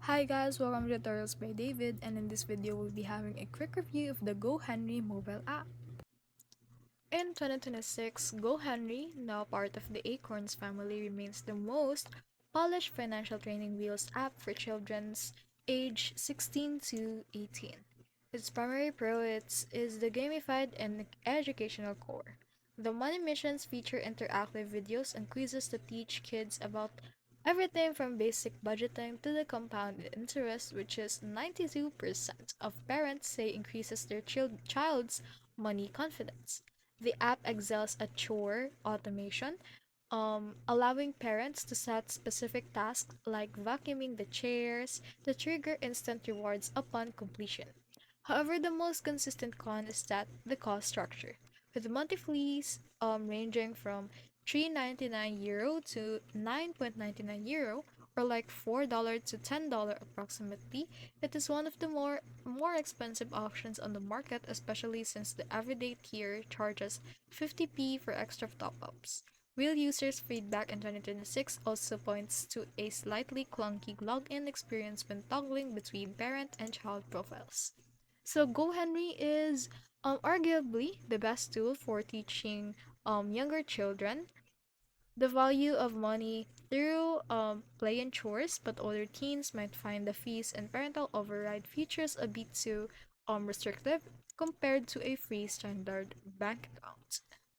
Hi guys, welcome to Tutorials by David, and in this video we'll be having a quick review of the GoHenry mobile app. In 2026, GoHenry, now part of the Acorns family, remains the most polished financial training wheels app for children's age 16 to 18. Its primary is the gamified and educational core. The money missions feature interactive videos and quizzes to teach kids about everything from basic budgeting to the compounded interest, which is 92% of parents say increases their child's money confidence. The app excels at chore automation, allowing parents to set specific tasks like vacuuming the chairs to trigger instant rewards upon completion. However, the most consistent con is that the cost structure, with monthly fees ranging from €3.99 to €9.99, or like $4 to $10 approximately. It is one of the more expensive options on the market, especially since the everyday tier charges 50p for extra top-ups. Real users' feedback in 2026 also points to a slightly clunky login experience when toggling between parent and child profiles. So GoHenry is arguably the best tool for teaching younger children the value of money through play and chores, but older teens might find the fees and parental override features a bit too restrictive compared to a free standard bank account.